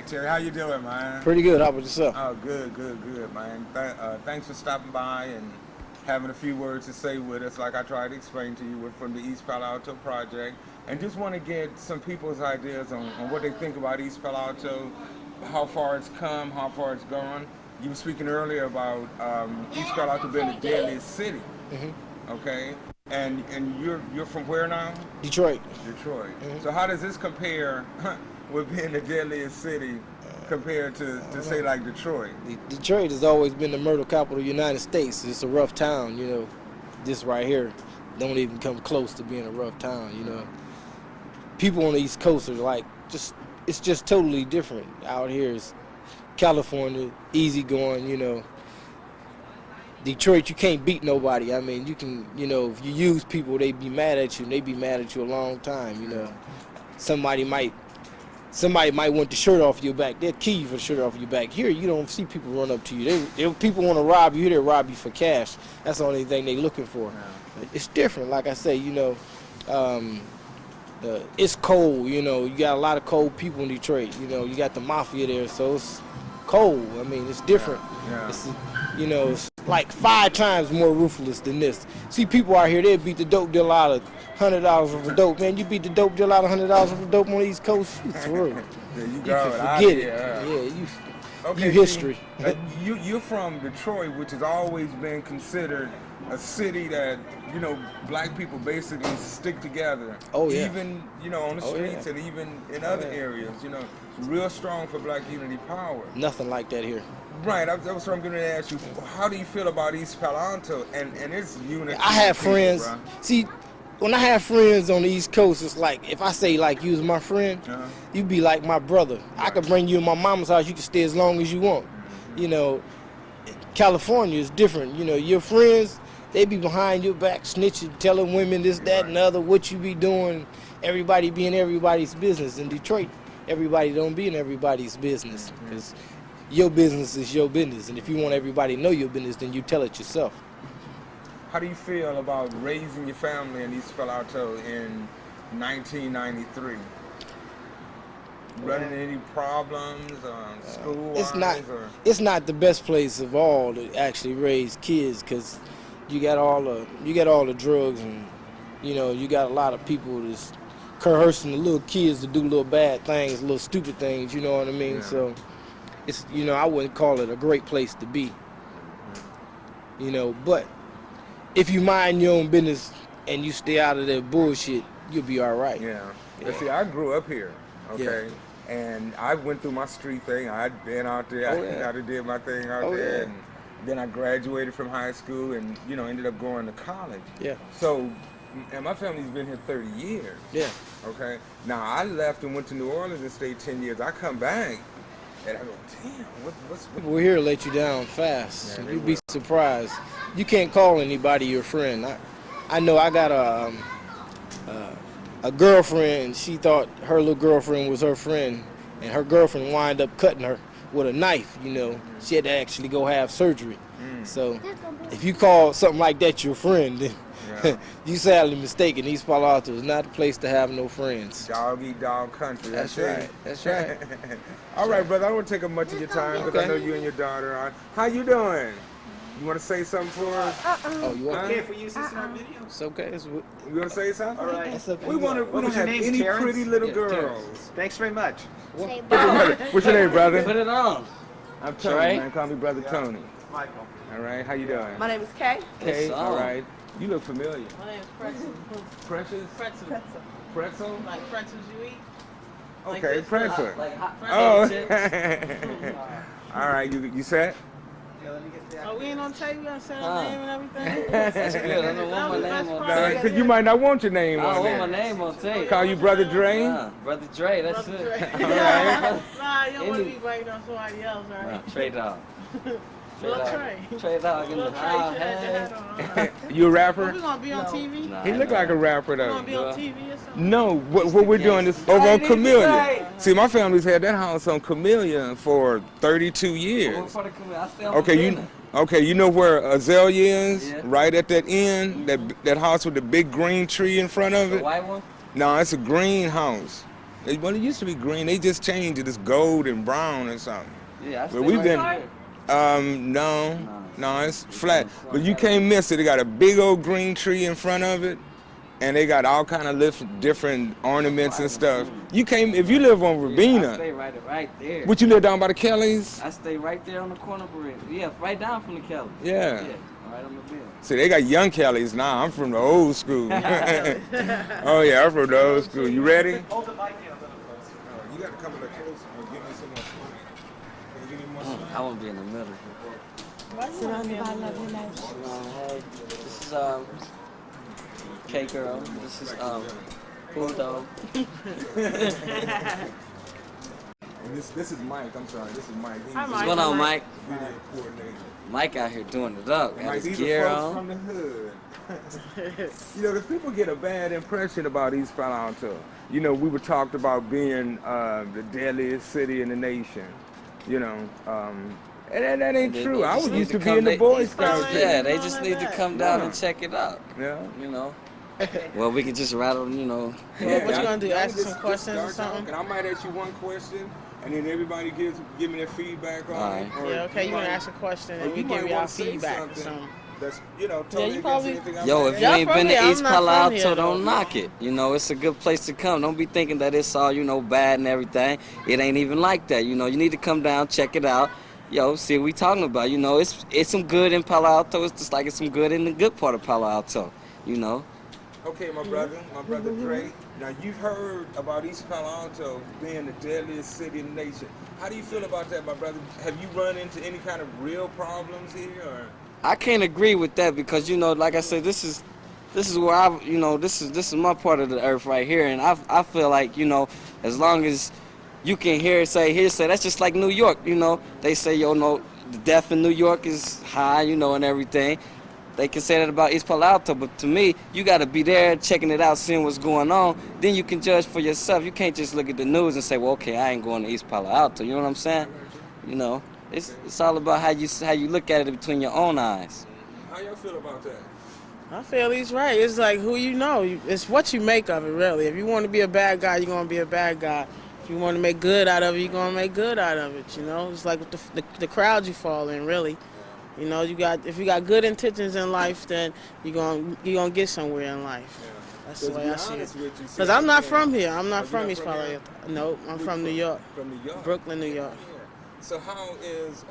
Terry. How you doing, man? Pretty good. How about yourself? Oh, good, man. Thanks for stopping by and having a few words to say with us. Like I tried to explain to you, we're from the East Palo Alto project, and just want to get some people's ideas on what they think about East Palo Alto, how far it's come, how far it's gone. You were speaking earlier about East Palo Alto being the deadliest city. Mm-hmm. Okay, and you're from where now? Detroit. Detroit. Mm-hmm. So how does this compare with being the deadliest city compared to say like Detroit? Detroit has always been the murder capital of the United States. It's a rough town, you know. This right here don't even come close to being a rough town, you know. People on the East Coast are like, it's just totally different. Out here is California, easygoing, you know. Detroit, you can't beat nobody. I mean, you can, you know, if you use people, they be mad at you, and they be mad at you a long time, you know. Somebody might want the shirt off your back. They'll kill you for the shirt off your back. Here, you don't see people run up to you. If people want to rob you, they'll rob you for cash. That's the only thing they're looking for. Yeah. It's different. Like I say, you know, it's cold. You know, you got a lot of cold people in Detroit. You know, you got the mafia there, so it's cold. I mean, it's different. Yeah. It's, you know, it's like 5 times more ruthless than this. See, people out here, they beat the dope deal out of $100 of a dope. Man, you beat the dope deal out of $100 of a dope on the East Coast, you through. Yeah, you can forget it. Yeah, you history. You're from Detroit, which has always been considered a city that, you know, black people basically stick together. Oh, yeah. Even, you know, on the streets and even in other areas, you know, it's real strong for black unity power. Nothing like that here. Right, that was what I'm going to ask you. How do you feel about East Palo Alto and its unity? I have friends. Bro. See, when I have friends on the East Coast, it's like, if I say, like, you's my friend, you be like my brother. Right. I could bring you in my mama's house. You can stay as long as you want. Mm-hmm. You know, California is different. You know, your friends, they be behind your back, snitching, telling women this, that, and the other, what you be doing. Everybody be in everybody's business. In Detroit, everybody don't be in everybody's business. Because your business is your business. And if you want everybody to know your business, then you tell it yourself. How do you feel about raising your family in East Palo Alto in 1993? Running into any problems school-wise? It's not the best place of all to actually raise kids, because you got all the drugs, and you know, you got a lot of people that's coercing the little kids to do little bad things, little stupid things. You know what I mean? Yeah. So it's, you know, I wouldn't call it a great place to be. You know, but if you mind your own business and you stay out of that bullshit, you'll be all right. Yeah. But see, I grew up here, okay? Yeah. And I went through my street thing. I'd been out there. I did my thing out there. Yeah. And then I graduated from high school and, you know, ended up going to college. Yeah. So, and my family's been here 30 years. Yeah. Okay? Now, I left and went to New Orleans and stayed 10 years. I come back and I go, damn, what's we're here to let you down fast. Yeah, you'd be surprised. You can't call anybody your friend. I know I got a girlfriend. She thought her little girlfriend was her friend, and her girlfriend wound up cutting her with a knife. You know, she had to actually go have surgery. So if you call something like that your friend, then you sadly mistaken. East Palo Alto is not the place to have no friends. Dog eat dog country. That's right. That's right. All right, brother. I don't want to take up much of your time because I know you and your daughter are. How you doing? You want to say something for us? Oh, you want? Okay, for you, sister, in our video. It's okay. You want to say something? All right. We don't have any Terrence? pretty little girls. Thanks very much. What's your name, brother? Put it on. I'm Tony, man. Call me Brother Tony. Michael. All right. How you doing? My name is Kay. Kay. All right. You look familiar. My name is Pretzel. Precious? Pretzel. Pretzel? Like pretzels you eat? Okay, like pretzel. Like hot Oh. chips. All right. You set? Oh, we ain't on tape. We gotta say our name and everything. That's good. I don't want my name on tape. Because you might not want your name I on don't there. want my name on tape. Call you Brother Dre? Brother Dre, that's Brother it. Dre. All right. Nah, you don't want to be waiting on somebody else, right? Trey Dog. Little Trey. Trey Dog in the house. Hey. You a rapper? We gonna be on TV? Nah, He look like a rapper We though. gonna be on TV or something? No, what we're doing is over on Camellia. See, my family's had that house on Camellia for 32 years. Okay, you know where Azalea is? Yeah. Right at that end, that house with the big green tree in front of The it? white one? No, it's a green house. Well, it used to be green. They just changed it. It's gold and brown or something. Yeah, I But stay we've right been. there. No, it's flat. But you can't miss it. They got a big old green tree in front of it, and they got all kind of different ornaments and stuff. You can't if you live on I Rabina. stay right there. Would you live down by the Kellys? I stay right there on the corner of Berea. Yeah, right down from the Kelly. Yeah. Yeah, right on the bill. See, they got young Kellys now. I'm from the old school. Oh yeah, I'm from the old school. You ready? Hold the mic in a little closer. You got to come a little closer. Give me some more slack. Can you give me more slack? I want to be in the middle. Surrounded by love and light. Hey, this is K girl. This is Pudo. And this is Mike. I'm sorry. This is Mike. He's Hi, the Mike. What's going on, Mike? video coordinator. Mike out here doing it up. Got Mike, his these gear are folks on. from the hood. You know, because people get a bad impression about East Palo Alto. You know, we were talked about being the deadliest city in the nation. You know, and that ain't They true. I just was need used to to be come- in the they- Boy East Palo Scouts. ain't Yeah, nothing they wrong just like need to that. come down Yeah. and check it out. Yeah. You know. Well, we could just rattle. You know. Well, what you gonna do? y'all Ask just- some just questions or start something? talking. I might ask you one question, and then everybody give me their feedback on All it. right. Or Yeah, okay, you might- can ask a question or and we might give you wanna our say feedback or something something. That's, you know, Yeah, totally you against probably- anything I Yo, might if you Y'all ain't from been here, to I'm East not Palo from Alto, here, don't though. knock it. You know, it's a good place to come. Don't be thinking that it's all, you know, bad and everything. It ain't even like that. You know, you need to come down, check it out. Yo, see what we talking about. You know, it's some good in Palo Alto. It's just like it's some good in the good part of Palo Alto. You know. Okay, my brother Dre. Now you've heard about East Palo Alto being the deadliest city in the nation. How do you feel about that, my brother? Have you run into any kind of real problems here? Or? I can't agree with that because, you know, like I said, this is where I, you know, this is my part of the earth right here, and I feel like, you know, as long as you can hearsay, that's just like New York. You know, they say, yo, no, the death in New York is high, you know, and everything. They can say that about East Palo Alto, but to me, you got to be there, checking it out, seeing what's going on. Then you can judge for yourself. You can't just look at the news and say, well, okay, I ain't going to East Palo Alto. You know what I'm saying? You know, it's all about how you look at it between your own eyes. How y'all feel about that? I feel he's right. It's like who you know. It's what you make of it, really. If you want to be a bad guy, you're going to be a bad guy. If you want to make good out of it, you're going to make good out of it, you know? It's like with the crowd you fall in, really. You know, if you got good intentions in life, then you're gonna get somewhere in life. Yeah. That's the way I see it. Because Because I'm not from here. I'm Oh, not you're from not East from Palo here? Alto. No, I'm from New York. From New York. Brooklyn, New York. Yeah. So how is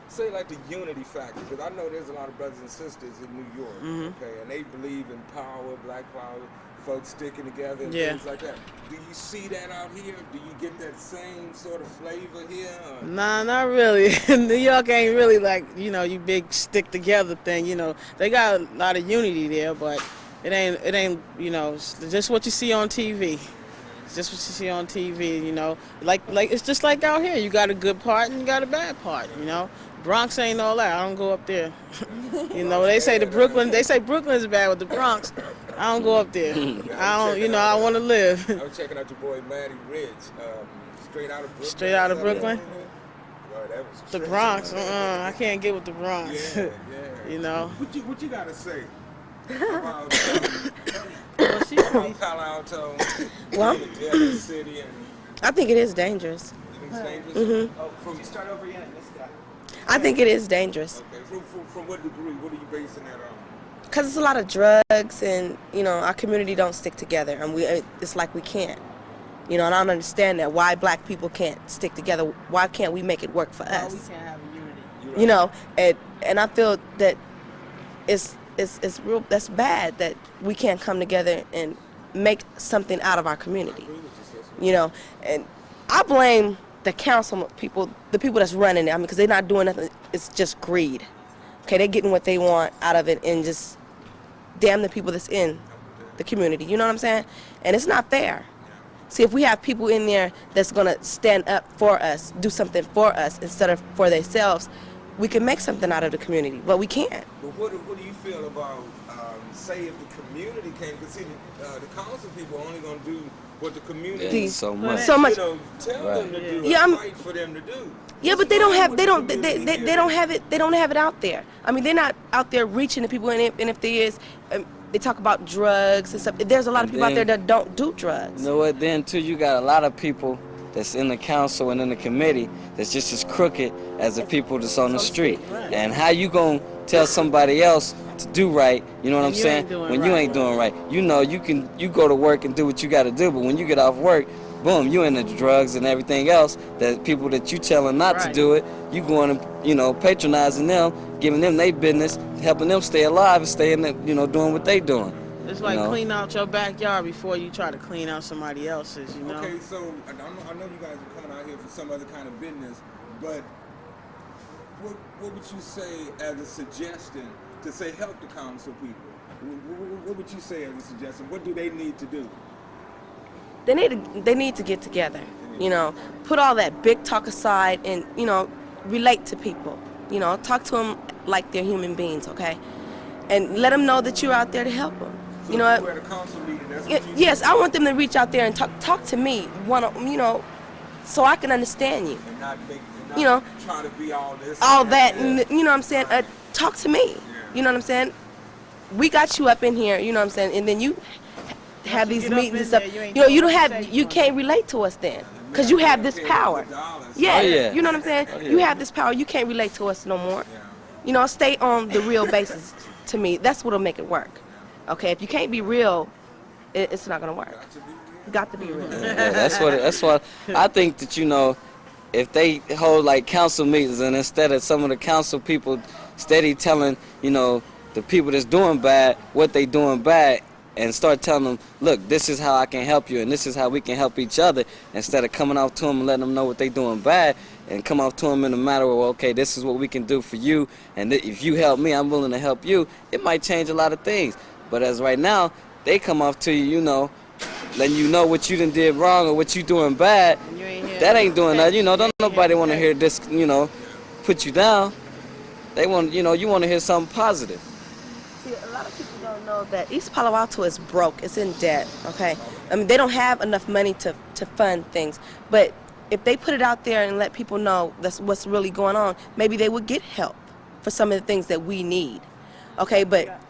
say like the unity factor? Because I know there's a lot of brothers and sisters in New York, Mhm. okay, and they believe in power, black power, folks sticking together and Yeah. things like that. Do you see that out here? Do you get that same sort of flavor here? Or? Nah, not really. New York ain't really like, you know, you big stick together thing. You know, they got a lot of unity there, but it ain't, you know, it's just what you see on TV. It's just what you see on TV, you know. Like it's just like out here. You got a good part and you got a bad part, you know. Bronx ain't all that. I don't go up there. You know, they say Brooklyn is bad with the Bronx. I don't go up there. I don't, you know, I want to live. I was checking out your boy Matty Rich, straight out of Brooklyn. Straight out of Brooklyn? Boy, that was The tricky. Bronx, I can't get with the Bronx. Yeah, yeah. You know. What you gotta say about Palo Alto, Well, being a deadly city, and I think it is dangerous. you think it's dangerous? Mhm. Oh, from Start over again. This guy. I think it is dangerous okay, from what degree? What are you basing that on? because it's a lot of drugs, and you know our community don't stick together, and it's like we can't. You know, and I don't understand that. Why black people can't stick together? Why can't we make it work for We us? can't have unity. You right. You know, and I feel that it's real. That's bad that we can't come together and make something out of our community. I agree with you, sister. You know, and I blame the council people, the people that's running it. I mean, because they're not doing nothing. It's just greed. Okay, they're getting what they want out of it, and just damn the people that's in the community. You know what I'm saying? And it's not fair. See, if we have people in there that's gonna stand up for us, do something for us instead of for themselves, we can make something out of the community. But we can't. But what do you feel about, say, if the community came? Because see, the council people are only gonna do what the community. Yeah, so much. So much. You know, tell them to do. Yeah, or I'm- fight for them to do. Yeah, but they don't have they don't have it out there. I mean, they're not out there reaching the people, and if there is, they talk about drugs and stuff. There's a lot of And people out there then- that don't do drugs. You know what? Then too, you got a lot of people that's in the council and in the committee that's just as crooked as the people that's on the street. And how you gonna tell somebody else to do right? You know what I'm you saying? ain't doing When you right. ain't doing right, you know you go to work and do what you got to do, but when you get off work, boom, you into drugs and everything else. That people that you telling not to Right. do it, you going and patronizing them, giving them their business, helping them stay alive and stay in the, doing what they doing. It's like You know? clean out your backyard before you try to clean out somebody else's, you know? Okay, so I know you guys are coming out here for some other kind of business, but what would you say as a suggestion to say help the council people? What would you say as a suggestion? What do they need to do? They need to get together, put all that big talk aside and, relate to people, talk to them like they're human beings, okay? And let them know that you're out there to help them. So You know if you were at a council meeting, that's what you Yes, said, I want them to reach out there and talk to me, so I can understand you. and not you know, try to be all this, All and that, that. and, you know what I'm saying? Talk to me. You know what I'm saying? We got you up in here, you know what I'm saying? And then you have you these get up meetings in and stuff. there, you ain't You know, doing you don't what you have, say you you can't relate to us then, because you have this Okay, power. with the dollars. Yeah, Oh, yeah. you know what I'm saying? Oh, yeah. You have this power. You can't relate to us no more. Yeah. Stay on the real basis. To me, that's what'll make it work. Okay, if you can't be real, it's not gonna work. Got to be real. Yeah, that's what I think that if they hold like council meetings and instead of some of the council people steady telling the people that's doing bad what they doing bad and start telling them, look, this is how I can help you and this is how we can help each other, instead of coming off to them and letting them know what they doing bad and come off to them in a matter of, okay, this is what we can do for you, and if you help me, I'm willing to help you. It might change a lot of things, but as right now they come off to you, letting you know what you done did wrong or what you doing bad. You ain't here That to ain't doing protect. nothing. Don't You ain't nobody here want to to hear this, put you down. They want, you want to hear something positive. See, a lot of people don't know that East Palo Alto is broke. It's in debt, okay? I mean, they don't have enough money to fund things. But if they put it out there and let people know that's what's really going on, maybe they would get help for some of the things that we need, okay? But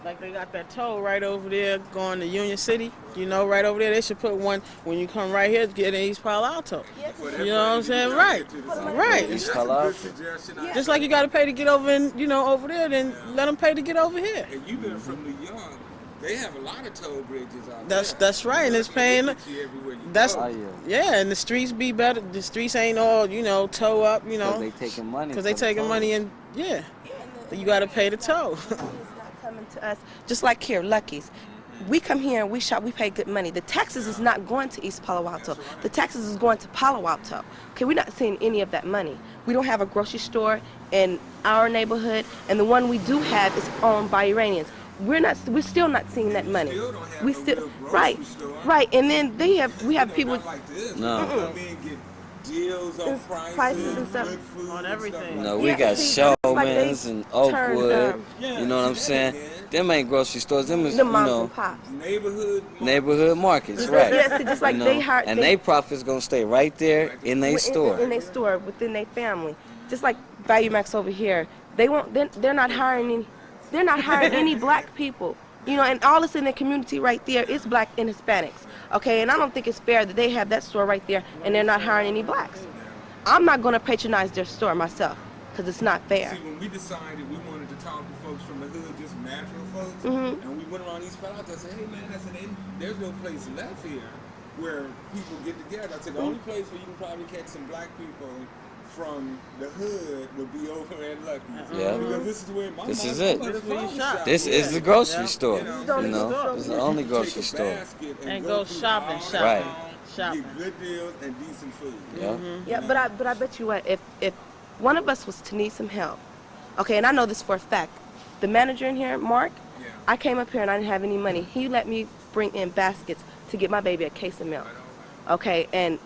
Like they got that toll right over there going to Union City. Right over there. They should put one when you come right here to get in East Palo Alto. You know what I'm saying? Right. Right. East That's a Palo good Alto. suggestion. Just like you got to pay to get over over there, then let them pay to get over here. And you've been from New York. They have a lot of toll bridges out That's right, and it's paying. They get you everywhere you That's go. Oh, yeah. yeah, and the streets be better. The streets ain't all toe up, Because they taking money. because they for the taking toll. money and yeah, you got to pay the toll. it's not coming to us. Just like here, Lucky's. We come here and we shop, we pay good money. The taxes is not going to East Palo Alto. The taxes is going to Palo Alto. Okay, we're not seeing any of that money. We don't have a grocery store in our neighborhood, and the one we do have is owned by Iranians. We're still not seeing that money. Still don't have We no still, real grocery right, store. right. And then we have people. Not like this. No. You come in, get deals on Prices and stuff. good food On and everything. stuff like No, that. we Yeah, got see, that's like they Showmans and Oakwood. turned, Yeah, you know what I'm see that saying? again. Them ain't grocery stores. Them is, The moms and pops. neighborhood markets, right? Yes, just like they hired. And they profits gonna stay right there in their store. In their store, within their family. Just like Value Max over here, they won't. They're not hiring any. They're not hiring any black people. And all that's in the community right there is black and Hispanics. Okay, and I don't think it's fair that they have that store right there and they're not hiring any blacks. I'm not going to patronize their store myself because it's not fair. See, when we decided we wanted to talk to folks from the hood, just natural folks, Mm-hmm. and we went around East Palo Alto, I said, hey man, there's no place left here where people get together. I said, the only place where you can probably catch some black people from the hood would be over at Lucky's. Yeah. Because this is where my This mom is it. mother This is where you father shop. shop. This is the grocery store. the You know, store. it's the only You grocery take a store. basket And go go through shopping, all shopping, Right. shopping. Get good deals and decent food. Yeah. Yeah, but I bet you what, if one of us was to need some help, okay, and I know this for a fact, the manager in here, Mark, Yeah. I came up here and I didn't have any money. He let me bring in baskets to get my baby a case of milk, okay, and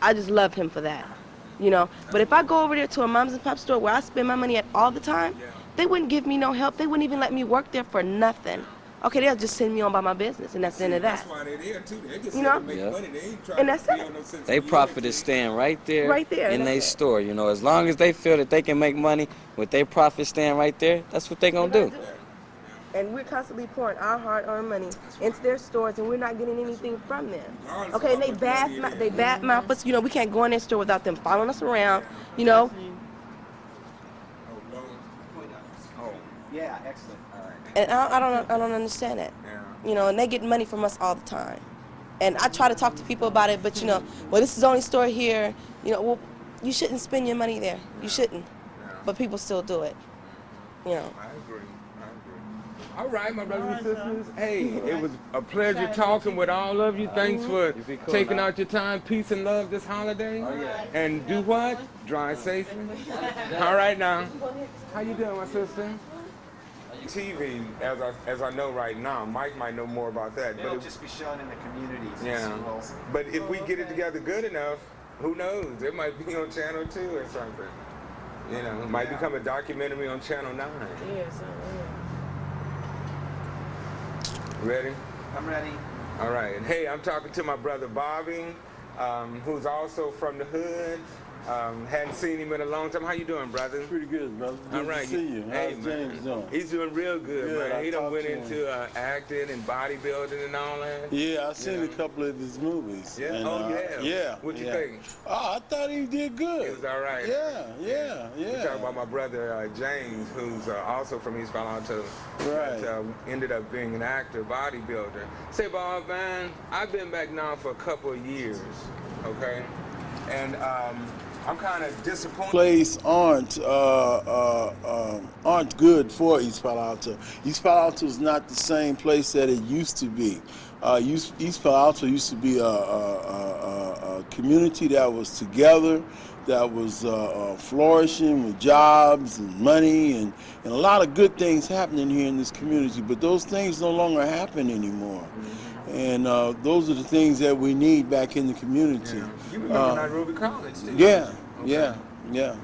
I just love him for that, But if I go over there to a moms and pop store where I spend my money at all the time, they wouldn't give me no help. They wouldn't even let me work there for nothing. Okay, they'll just send me on by my business, and that's the end of that. That's why they're there too. They just You here know? to make Yeah. money. They ain't trying And to that's be it. on no sense They of profit unity. is staying right there, Right there, in that's their it. store. As long as they feel that they can make money with their profit staying right there, that's what they gonna do. And we're constantly pouring our hard-earned money into their stores, and we're not getting anything from them. Regardless Okay, of and how much money it they is. badmouth us. You know, we can't go in their store without them following us around. You know, Oh, Lois. Oh, Yeah, excellent. All right. and I don't understand that. yeah. You know, and they get money from us all the time. And I try to talk to people about it, but you know, well, this is the only store here. You know, well, you shouldn't spend your money there. You shouldn't. Yeah. But people still do it. You know. I agree. All right, my brothers and sisters. Hey, it was a pleasure talking with all of you. Thanks for taking out your time. Peace and love this holiday. Oh, yeah. And do what? Drive safely. All right now. How you doing, my sister? TV, as I know right now, Mike might know more about that. It'll But just be shown in the communities. yeah. But if we get it together good enough, who knows? It might be on Channel 2 or something. You know, it might become a documentary on Channel 9. Ready? I'm ready. All right. And hey, I'm talking to my brother Bobby, who's also from the hood. Hadn't seen him in a long time. How you doing, brother? Pretty good, brother. Good All right. to see you. Hey, How's man. James doing? He's doing real good, Good. man. I He done talked went to him. into acting and bodybuilding and all that. Yeah, I seen Yeah. a couple of his movies. Yeah? And, Oh, yeah? Yeah. What you yeah. think? Oh, I thought he did good. It was all right. Yeah. We're talking about my brother James, who's also from East Palo Alto. Right. That, ended up being an actor, bodybuilder. Say, Bob, man, I've been back now for a couple of years, okay? And I'm kind of disappointed. Plays aren't good for East Palo Alto. East Palo Alto is not the same place that it used to be. East Palo Alto used to be a community that was together, that was flourishing with jobs and money and a lot of good things happening here in this community. But those things no longer happen anymore. And those are the things that we need back in the community. Yeah. You remember Nairobi College, didn't Yeah, you? Okay. yeah.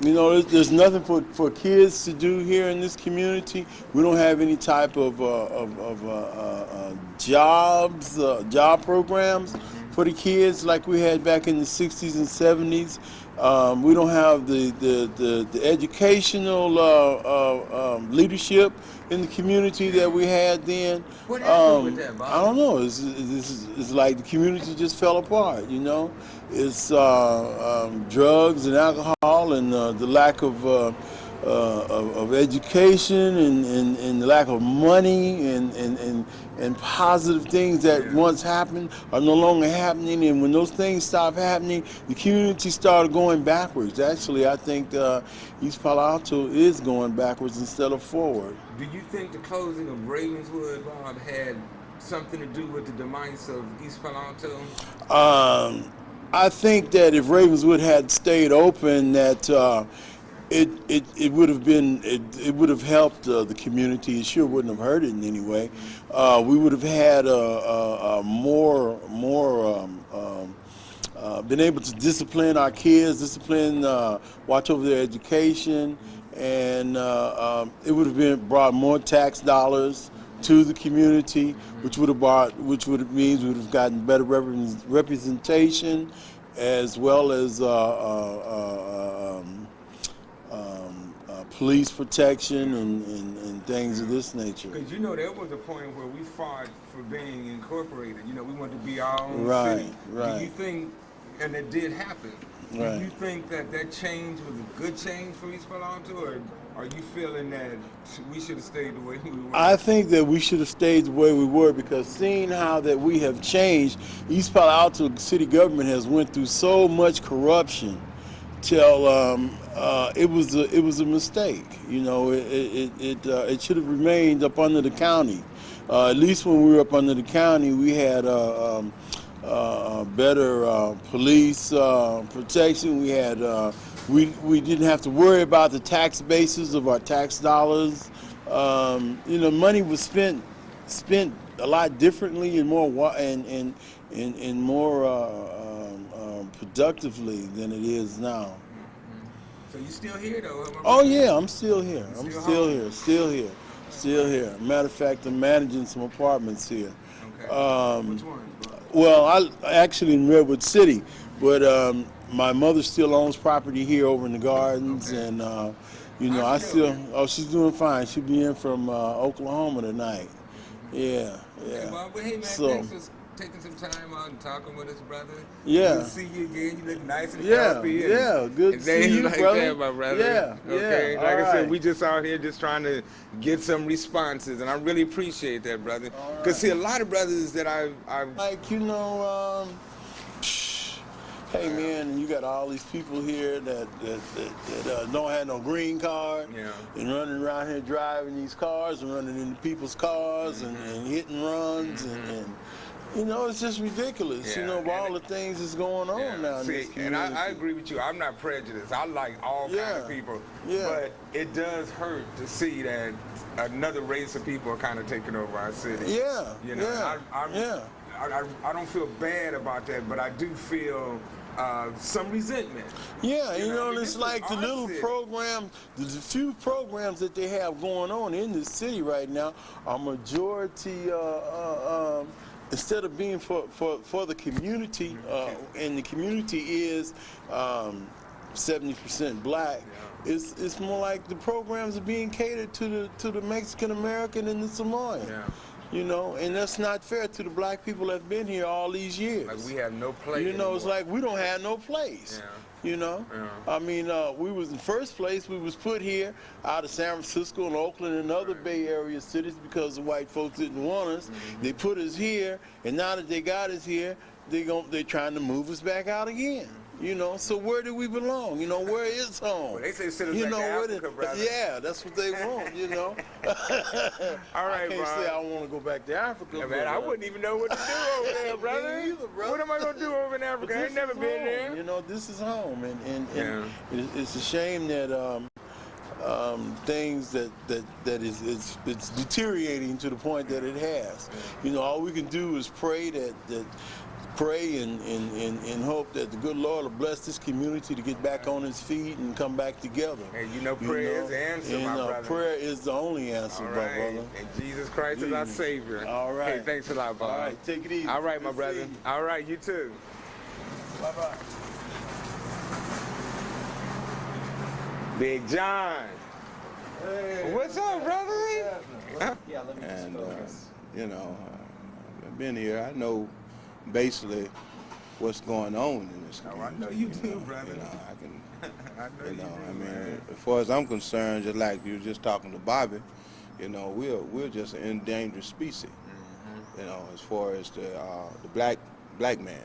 You know, there's nothing for kids to do here in this community. We don't have any type of job programs for the kids like we had back in the 60s and 70s. We don't have the educational leadership in the community that we had then. What happened with that, Bob? I don't know. It's like the community just fell apart, you know. It's drugs and alcohol and the lack of education and the lack of money and positive things that once happened are no longer happening. And when those things stop happening, the community started going backwards. Actually, I think East Palo Alto is going backwards instead of forward. Do you think the closing of Ravenswood, Bob, had something to do with the demise of East Palo Alto? I think that if Ravenswood had stayed open, that it would have been it would have helped the community. It sure wouldn't have hurt it in any way. We would have had more been able to discipline our kids, watch over their education, and it would have brought more tax dollars to the community, which would have means we would have gotten better representation, as well as police protection and things of this nature. Because you know there was a point where we fought for being incorporated. You know, we wanted to be our own Right, city. right. Do you think, and it did happen, Right. do you think that change was a good change for East Palo Alto, or are you feeling that we should have stayed the way we were? I think that we should have stayed the way we were, because seeing how that we have changed, East Palo Alto city government has went through so much corruption till it was a mistake. You know, it should have remained up under the county. At least when we were up under the county, we had better police protection. We had we didn't have to worry about the tax basis of our tax dollars. You know, money was spent a lot differently and more productively than it is now. So you still here though? Huh? Oh yeah, I'm still here. I'm Still still home? here. Still here. Matter of fact, I'm managing some apartments here. Okay. Which one? Well, I actually in Redwood City, but my mother still owns property here over in the gardens, Okay. and You know, How's I she still. doing? Oh, she's doing fine. She'll be in from Oklahoma tonight. Yeah, yeah. Okay, well, hey man, So, thanks for taking some time out and talking with us, brother. Yeah. Good to see you again. You look nice and yeah, healthy. yeah. Good And to see things you, like brother. that, my brother. Yeah, Okay. yeah. Like I all said, right. we just out here just trying to get some responses, and I really appreciate that, brother. All Because see, a right. lot of brothers that I've Like, you know, hey man, you got all these people here that don't have no green card, Yeah. and running around here driving these cars and running into people's cars and hitting runs and you know, it's just ridiculous. You Yeah, know, of and all the things that's going on now in See, this and community. I agree with you. I'm not prejudiced. I like all kind Yeah. of people. Yeah. But it does hurt to see that another race of people are kind of taking over our city. Yeah, You know, yeah, yeah. I don't feel bad about that, but I do feel some resentment. Yeah, you know, I mean, and it's this is like the our little city. programs, the few programs that they have going on in this city right now are majority, instead of being for the community, and the community is 70% black, it's more like the programs are being catered to the Mexican American and the Samoan. Yeah. You know, and that's not fair to the black people that have been here all these years. Like we have no place. You know, it's anymore. like we don't have no place. Yeah. You know, Yeah. I mean, we was in first place. We was put here out of San Francisco and Oakland and other Bay Area cities because the white folks didn't want us. They put us here, and now that they got us here, they're trying to move us back out again. You know, so where do we belong? You know, where is home? Well, they say send us you back know, to where Africa, brother. yeah, that's what they want. You know. All right, I can't bro. say I want to go back to Africa. Yeah, but, man, I wouldn't even know what to do over there, brother. Me either, bro. What am I gonna do over in But Africa? I this ain't never is been home. there. You know, this is home, and Yeah. it's a shame that things that it's deteriorating to the point that it has. You know, all we can do is pray pray and hope that the good Lord will bless this community to get back on its feet and come back together. And you know, prayer is the answer, and, my brother. prayer is the only answer, All my right. brother. And Jesus Christ is our Savior. All right. Hey, thanks a lot, boy. All right, take it easy. All right, my Good brother. seeing you. All right, you too. Bye-bye. Big John. Hey, What's up, brother? Yeah, let me just And focus. you know, I've been here. I know basically what's going on in this Oh, community. I know you too, brother. You know, I can. I know You know, do, I mean, man. as far as I'm concerned, just like you were just talking to Bobby, you know, we're just an endangered species. You know, as far as the black man.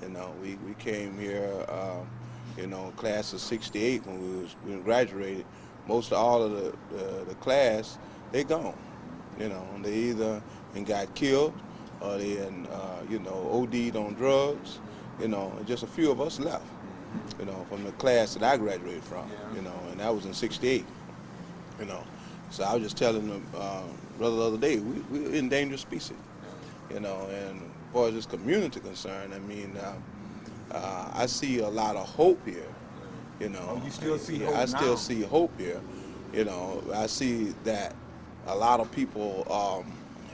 You know, we came here, you know, class of '68 when we graduated. Most of all of the class, they gone. You know, they either got killed or they you know, OD'd on drugs. You know, and just a few of us left. You know, from the class that I graduated from. You know, and that was in '68. You know, so I was just telling the brother the other day, we're endangered species. You know, and as far as this community concerned, I mean, I see a lot of hope here. You know, Oh, you still see hope I still now? see hope here. You know, I see that a lot of people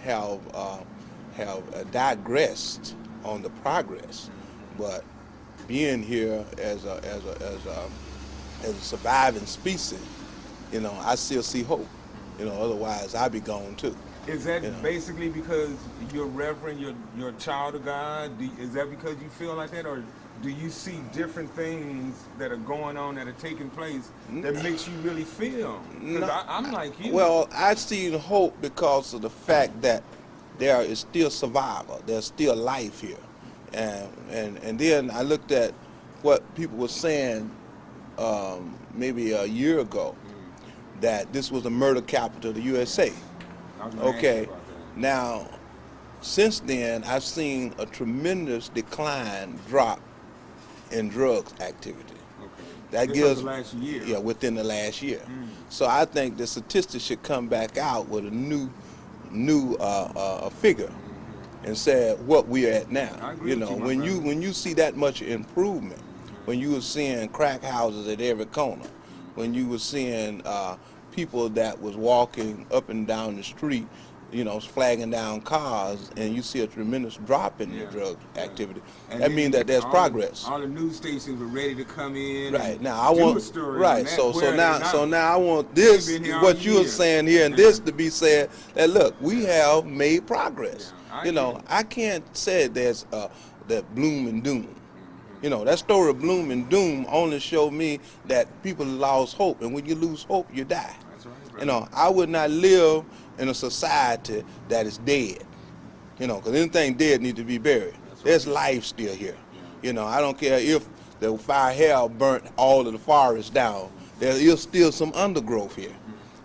have digressed on the progress, but being here as a surviving species, you know, I still see hope. You know, otherwise I'd be gone too. Is that You know. basically because you're reverend, you're a child of God? Is that because you feel like that, or do you see different things that are going on that are taking place that makes you really feel? Because No, I'm like you. Well, I see the hope because of the fact that there is still survival. There's still life here, and then I looked at what people were saying maybe a year ago, that this was the murder capital of the USA. I was gonna ask you Okay, about that. now since then I've seen a tremendous drop in drugs activity. Okay. That Just gives over the last year. Yeah, within the last year. So I think the statistics should come back out with a new figure and say what we're at I now. agree You with know, you, my when brother. you see that much improvement, when you were seeing crack houses at every corner, when you were seeing people that was walking up and down the street flagging down cars, and you see a tremendous drop in the drug activity. And That then means that there's progress. All the news stations were ready to come in. Right and now, I do want a story on right. that, So where now, they're so not. now I want this. They've been here all What you are year. saying here, and this to be said that look, we have made progress. Yeah, I You know, agree. I can't say there's that gloom and doom. You know, that story of gloom and doom only showed me that people lost hope, and when you lose hope, you die. That's right, You know, I would not live in a society that is dead. You know, because anything dead needs to be buried. There's life still here. You know, I don't care if the fire hell burnt all of the forest down. There is still some undergrowth here.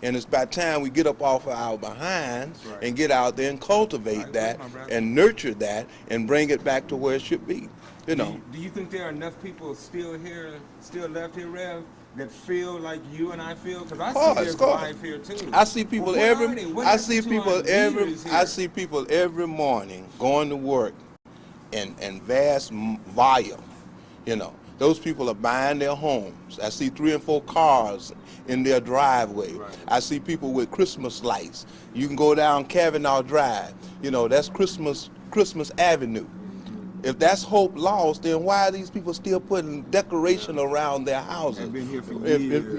And it's about time we get up off of our behinds and get out there and cultivate that and nurture that and bring it back to where it should be. You know. Do you think there are enough people still left here, Rev, that feel like you and I feel? Because I see there's life here too. I see people Well, what are they? What happened to our leaders here? I see people every morning going to work in vast volume. You know, those people are buying their homes. I see 3 and 4 cars in their driveway. Right. I see people with Christmas lights. You can go down Kavanaugh Drive. You know, that's Christmas Avenue. If that's hope lost, then why are these people still putting decoration around their houses? They've been here for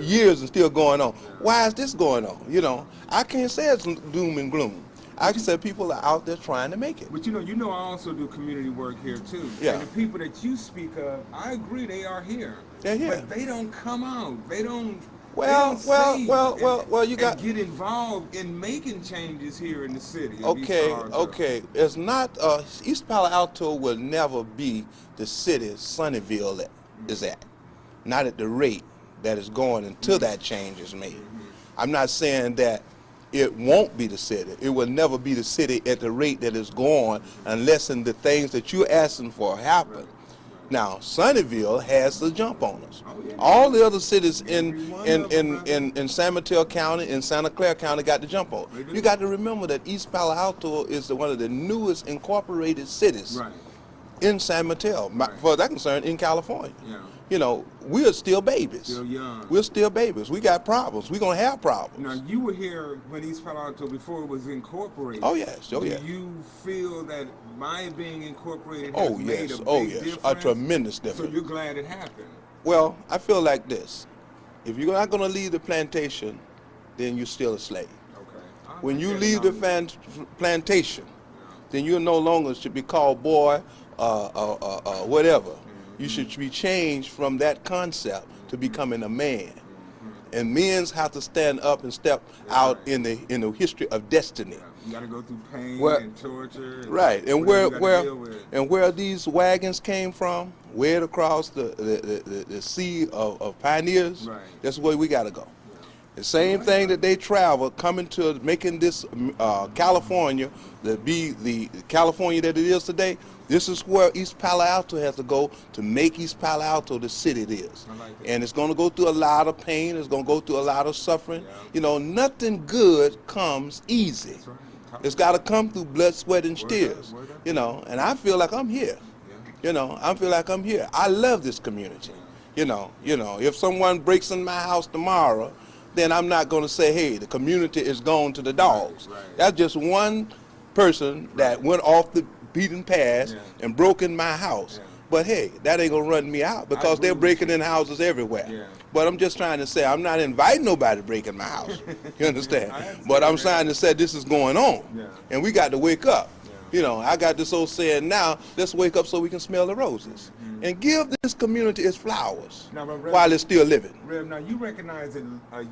years and still going on. Why is this going on? You know, I can't say it's doom and gloom. I can say people are out there trying to make it. But you know, I also do community work here too. Yeah. And the people that you speak of, I agree they are here. They're here. But they don't come out. They don't. Well, they don't you got get involved in making changes here in the city. in East Okay, Palo Alto. okay. It's not East Palo Alto will never be the city Sunnyvale is at. Not at the rate that it's going until that change is made. I'm not saying that it won't be the city. It will never be the city at the rate that it's going unless the things that you're asking for happen. Now, Sunnyvale has the jump on us. All the other cities in San Mateo County and Santa Clara County got the jump on. You got to remember that East Palo Alto is one of the newest incorporated cities in San Mateo, for that concern, in California. Yeah. You know, we're still babies. Still young. We're still babies. We got problems. We're going to have problems. Now, you were here when East Palo Alto before it was incorporated. Oh, yes. Oh, Do yes. you feel that my being incorporated Oh, has made yes. a Oh, big yes. difference? A tremendous So difference. you're glad it happened? Well, I feel like this. If you're not going to leave the plantation, then you're still a slave. Okay. When you leave the plantation, then you no longer should be called boy, whatever. You should be changed from that concept to becoming a man. And men have to stand up and step out in the history of destiny. You got to go through pain Where- and torture. Right, and whatever you gotta deal with. where these wagons came from, way across the sea of pioneers, Right. that's where we got to go. The same thing that they travel, coming to making this California, be the California that it is today. This is where East Palo Alto has to go to make East Palo Alto the city it is. I like that. And it's going to go through a lot of pain. It's going to go through a lot of suffering. Yeah. You know, nothing good comes easy. That's right. It's got to come through blood, sweat, and Word tears. up, word up. You know, and I feel like I'm here. You know, I feel like I'm here. I love this community. You know, if someone breaks in my house tomorrow, then I'm not going to say, hey, the community is gone to the dogs. Right. That's just one person that went off the beaten path and broke in my house. Yeah. But hey, that ain't going to run me out because agree they're with breaking you. in houses everywhere. Yeah. But I'm just trying to say, I'm not inviting nobody to break in my house. You understand? I understand But I'm that. trying to say this is going on. Yeah. And we got to wake up. Yeah. You know, I got this old saying now, let's wake up so we can smell the roses. And give this community its flowers Now, but Rev- while it's still living. Rev, now you recognize that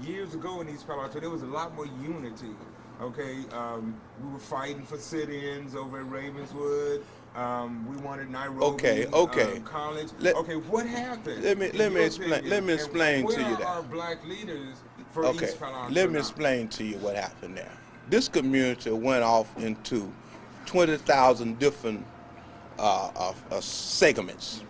years ago in East Palo Alto, there was a lot more unity. Okay, we were fighting for sit-ins over at Ravenswood. We wanted Nairobi Okay. College. Let- okay, what happened? Let me in your explain. opinion? Let me And explain to you where are that. our black leaders for Okay, East Palo Alto let me now? explain to you what happened there. This community went off into 20,000 different segments.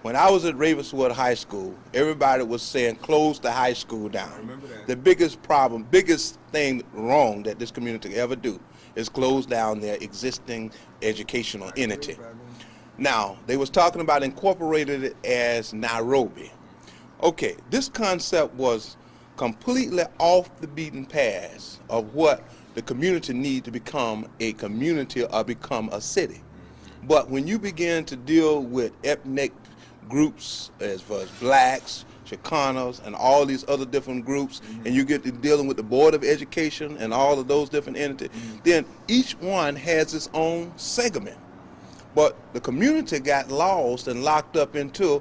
When I was at Ravenswood High School, everybody was saying close the high school down. I remember that. The biggest problem, biggest thing wrong that this community could ever do is close down their existing educational entity. Now, they was talking about incorporating it as Nairobi. Okay, this concept was completely off the beaten path of what the community need to become a community or become a city. But when you begin to deal with ethnic groups as far as blacks, Chicanos, and all these other different groups, and you get to dealing with the Board of Education and all of those different entities, then each one has its own segment. But the community got lost and locked up into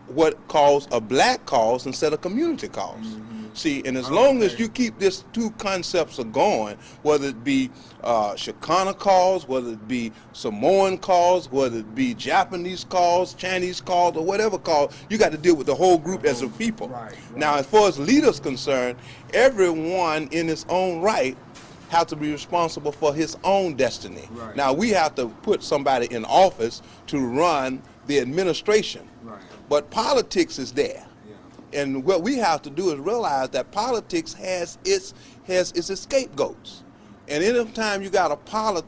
what calls a black cause instead of community cause. See, and as long as you keep these two concepts are going, whether it be Chicana cause, whether it be Samoan cause, whether it be Japanese cause, Chinese cause, or whatever cause, you got to deal with the whole group as a people. Now, as far as leaders concerned, everyone in his own right have to be responsible for his own destiny. Now, we have to put somebody in office to run the administration, but politics is there. And what we have to do is realize that politics has its scapegoats. And any time you got a political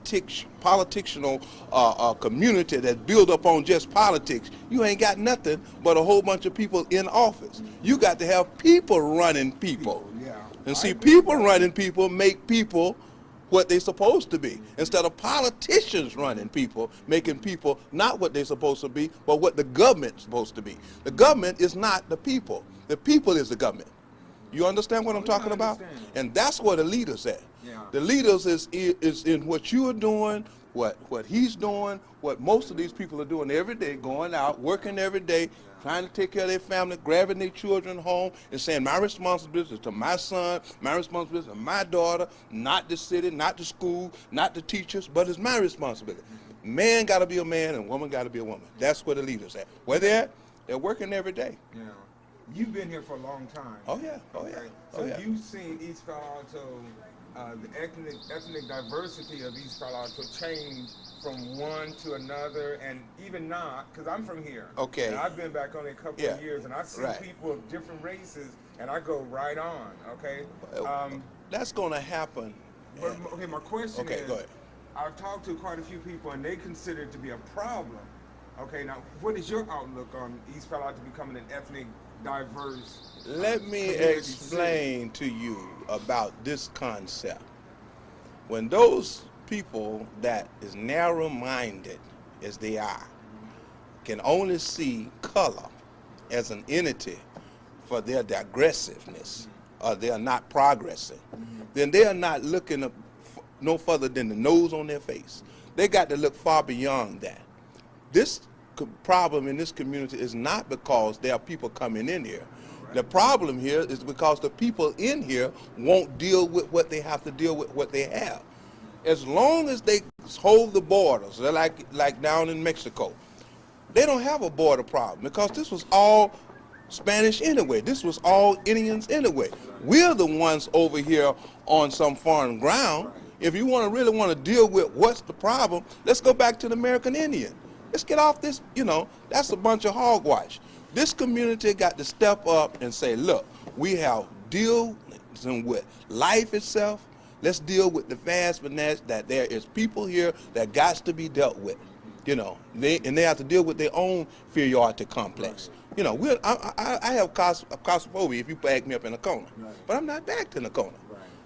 community that's built up on just politics, you ain't got nothing but a whole bunch of people in office. You got to have people running people. And see, people running people make people what they're supposed to be, instead of politicians running people, making people not what they're supposed to be, but what the government's supposed to be. The government is not the people. The people is the government. You understand what I'm talking about? And that's where the leaders at. The leaders is in what you are doing, what he's doing, what most of these people are doing every day, going out, working every day, trying to take care of their family, grabbing their children home, and saying, my responsibility is to my son, my responsibility is to my daughter, not the city, not the school, not the teachers, but it's my responsibility. Man got to be a man and woman got to be a woman. That's where the leaders at. Where they're at, they're working every day. You've been here for a long time. Oh, yeah. Oh, yeah. So you've seen East Palo Alto, the ethnic diversity of East Palo Alto change from one to another, and even not, because I'm from here. Okay. And I've been back only a couple of years, and I see people of different races, and I go right on, okay? That's going to happen. But, okay, my question is, go ahead. I've talked to quite a few people, and they consider it to be a problem. Okay, now, what is your outlook on East Palo Alto becoming an ethnic diverse Let me explain to you about this concept. When those people that is narrow-minded as they are can only see color as an entity for their digressiveness, or they are not progressing, then they are not looking up no further than the nose on their face. They got to look far beyond that. This problem in this community is not because there are people coming in here. The problem here is because the people in here won't deal with what they have to deal with, what they have. As long as they hold the borders, they're like down in Mexico, they don't have a border problem because this was all Spanish anyway. This was all Indians anyway. We're the ones over here on some foreign ground. If you really want to deal with what's the problem, let's go back to the American Indian. Let's get off this, that's a bunch of hogwash. This community got to step up and say, look, we have dealing with life itself. Let's deal with the vast finesse that there is people here that got to be dealt with, and they have to deal with their own inferiority complex. I have claustrophobia if you back me up in a corner, but I'm not backed in a corner.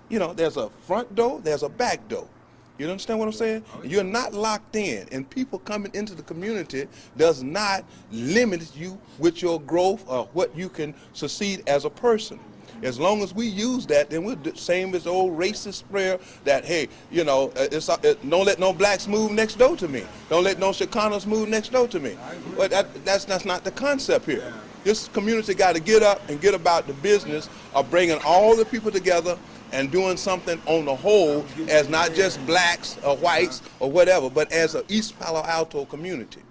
There's a front door, there's a back door. You understand what I'm saying? You're not locked in, and people coming into the community does not limit you with your growth or what you can succeed as a person. As long as we use that, then we're the same as the old racist prayer that, hey, don't let no blacks move next door to me. Don't let no Chicanos move next door to me. But that's not the concept here. This community got to get up and get about the business of bringing all the people together and doing something on the whole as not just blacks or whites or whatever, but as an East Palo Alto community.